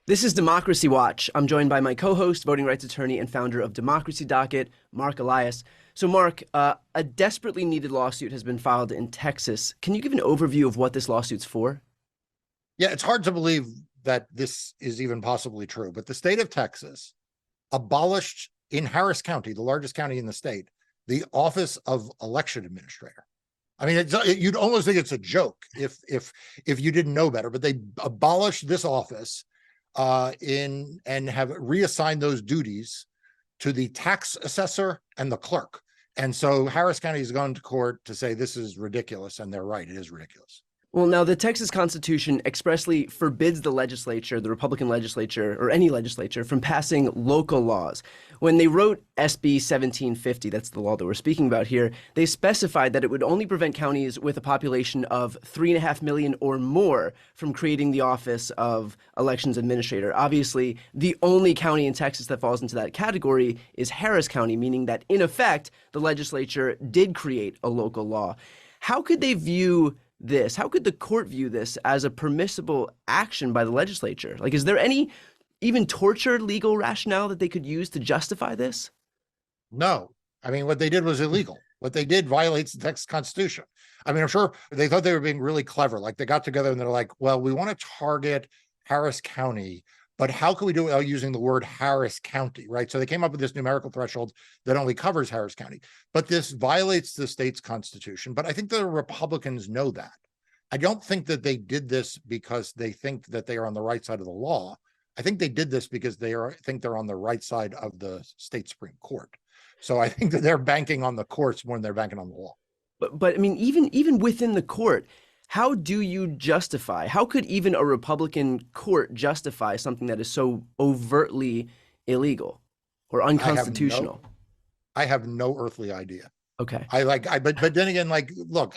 This is Democracy Watch. I'm joined by my co-host, voting rights attorney and founder of Democracy Docket, Marc Elias. So Marc, a desperately needed lawsuit has been filed in Texas. Can you give an overview of what this lawsuit's for? Yeah, it's hard to believe that this is even possibly true, but the state of Texas abolished in Harris County, the largest county in the state, the office of election administrator. I mean, you'd almost think it's a joke if you didn't know better, but they abolished this office and have reassigned those duties to the tax assessor and the clerk. And so Harris County has gone to court to say this is ridiculous, and they're right, it is ridiculous. Well, now the Texas Constitution expressly forbids the legislature, the Republican legislature, or any legislature, from passing local laws. When they wrote SB 1750, that's the law that we're speaking about here, they specified that it would only prevent counties with a population of 3.5 million or more from creating the office of elections administrator. Obviously, the only county in Texas that falls into that category is Harris County, meaning that, in effect, the legislature did create a local law. How could they view this? How could the court view this as a permissible action by the legislature? Like, is there any even torture legal rationale that they could use to justify this? No. I mean, what they did was illegal. What they did violates the Texas Constitution. I mean, I'm sure they thought they were being really clever. Like, they got together and they're like, well, we want to target Harris County, but how can we do it without using the word Harris County, right? So they came up with this numerical threshold that only covers Harris County. But this violates the state's constitution. But I think the Republicans know that. I don't think that they did this because they think that they are on the right side of the law. I think they did this because think they're on the right side of the state Supreme Court. So I think that they're banking on the courts more than they're banking on the law. But I mean, even within the court, how do you justify? How could even a Republican court justify something that is so overtly illegal or unconstitutional? I have no earthly idea. Okay. But then again, like, look,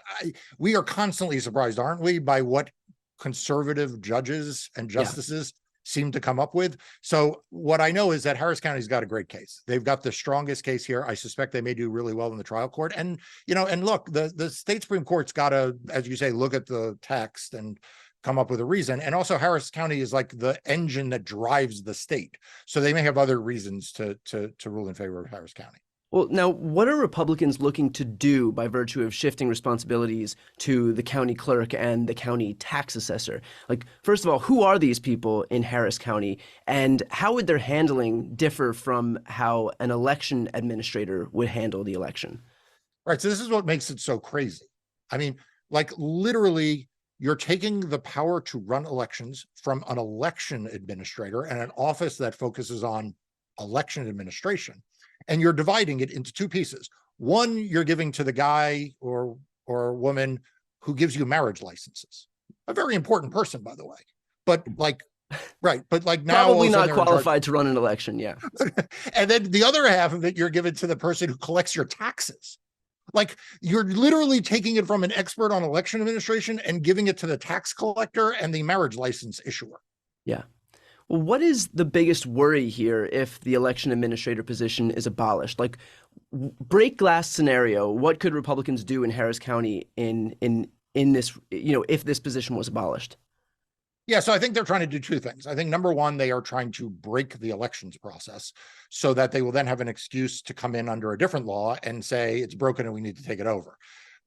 we are constantly surprised, aren't we, by what conservative judges and justices seem to come up with. So what I know is that Harris County's got a great case. They've got the strongest case here. I suspect they may do really well in the trial court. And, and look, the state Supreme Court's got to, as you say, look at the text and come up with a reason. And also Harris County is like the engine that drives the state. So they may have other reasons to rule in favor of Harris County. Well, now, what are Republicans looking to do by virtue of shifting responsibilities to the county clerk and the county tax assessor? Like, first of all, who are these people in Harris County, and how would their handling differ from how an election administrator would handle the election? Right. So this is what makes it so crazy. I mean, like, literally, you're taking the power to run elections from an election administrator and an office that focuses on election administration, and you're dividing it into two pieces. One, you're giving to the guy or woman who gives you marriage licenses. A very important person, by the way. But like, right. But like, now probably not qualified to run an election. Yeah. And then the other half of it, you're given to the person who collects your taxes. Like, you're literally taking it from an expert on election administration and giving it to the tax collector and the marriage license issuer. Yeah. Well, what is the biggest worry here if the election administrator position is abolished? Like, break glass scenario, what could Republicans do in Harris County in this, if this position was abolished? Yeah, so I think they're trying to do two things. I think, number one, they are trying to break the elections process so that they will then have an excuse to come in under a different law and say it's broken and we need to take it over.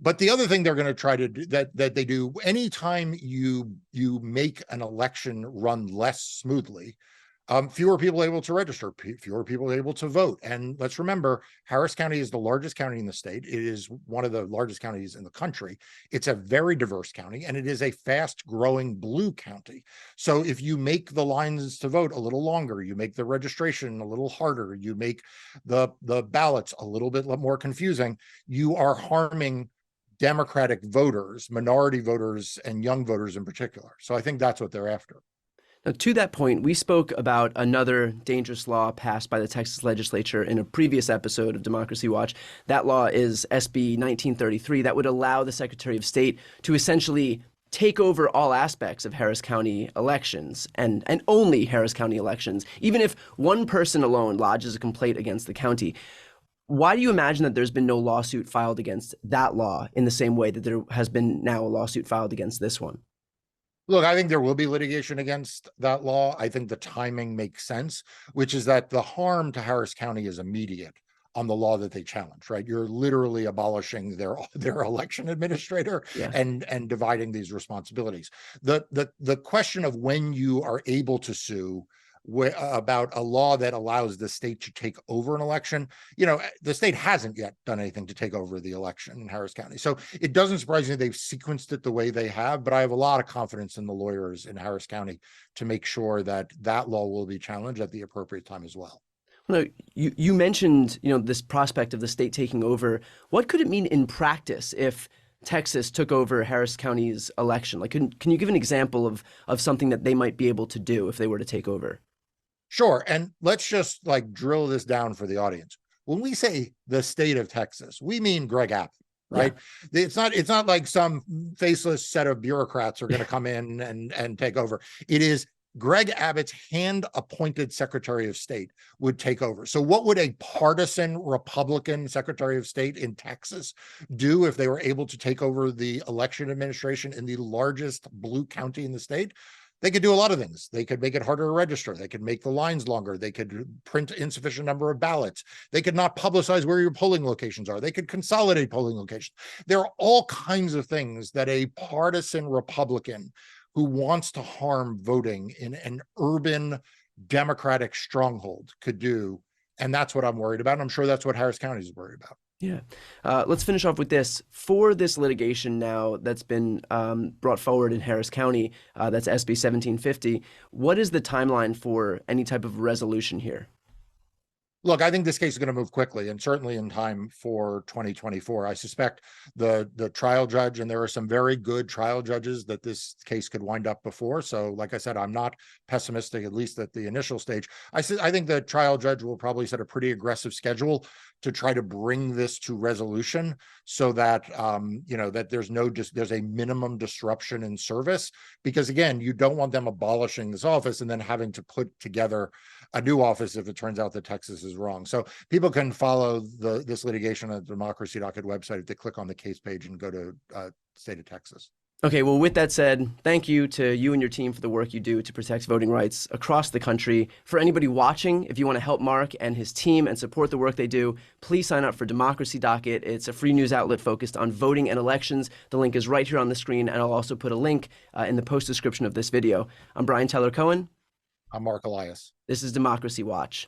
But the other thing they're going to try to do that they do anytime you make an election run less smoothly, fewer people able to register, fewer people able to vote. And let's remember, Harris County is the largest county in the state. It is one of the largest counties in the country. It's a very diverse county, and it is a fast growing blue county. So if you make the lines to vote a little longer, you make the registration a little harder, you make the ballots a little bit more confusing, you are harming Democratic voters, minority voters, and young voters in particular. So I think that's what they're after. Now, to that point, we spoke about another dangerous law passed by the Texas legislature in a previous episode of Democracy Watch. That law is SB 1933 that would allow the Secretary of State to essentially take over all aspects of Harris County elections and only Harris County elections, even if one person alone lodges a complaint against the county. Why do you imagine that there's been no lawsuit filed against that law in the same way that there has been now a lawsuit filed against this one? Look, I think there will be litigation against that law. I think the timing makes sense, which is that the harm to Harris County is immediate on the law that they challenge, right? You're literally abolishing their election administrator Yeah. and dividing these responsibilities. The question of when you are able to sue about a law that allows the state to take over an election, the state hasn't yet done anything to take over the election in Harris County. So it doesn't surprise me they've sequenced it the way they have, but I have a lot of confidence in the lawyers in Harris County to make sure that that law will be challenged at the appropriate time as well. No, you mentioned, this prospect of the state taking over. What could it mean in practice if Texas took over Harris County's election? Like, can you give an example of something that they might be able to do if they were to take over? Sure. And let's just drill this down for the audience. When we say the state of Texas, we mean Greg Abbott, right? Yeah. It's not like some faceless set of bureaucrats are going to come in and take over. It is Greg Abbott's hand-appointed Secretary of State would take over. So what would a partisan Republican Secretary of State in Texas do if they were able to take over the election administration in the largest blue county in the state? They could do a lot of things. They could make it harder to register. They could make the lines longer. They could print insufficient number of ballots. They could not publicize where your polling locations are. They could consolidate polling locations. There are all kinds of things that a partisan Republican who wants to harm voting in an urban Democratic stronghold could do. And that's what I'm worried about. And I'm sure that's what Harris County is worried about. Yeah. Let's finish off with this. For this litigation now that's been brought forward in Harris County, that's SB 1750, what is the timeline for any type of resolution here? Look, I think this case is going to move quickly and certainly in time for 2024. I suspect the trial judge, and there are some very good trial judges that this case could wind up before. So like I said, I'm not pessimistic, at least at the initial stage. I think the trial judge will probably set a pretty aggressive schedule to try to bring this to resolution so that, that there's a minimum disruption in service, because again, you don't want them abolishing this office and then having to put together a new office if it turns out that Texas is wrong. So people can follow this litigation on the Democracy Docket website if they click on the case page and go to state of Texas. Okay, well, with that said, thank you to you and your team for the work you do to protect voting rights across the country. For anybody watching, if you want to help Marc and his team and support the work they do, please sign up for Democracy Docket. It's a free news outlet focused on voting and elections. The link is right here on the screen, and I'll also put a link in the post description of this video. I'm Brian Teller Cohen. I'm Marc Elias. This is Democracy Watch.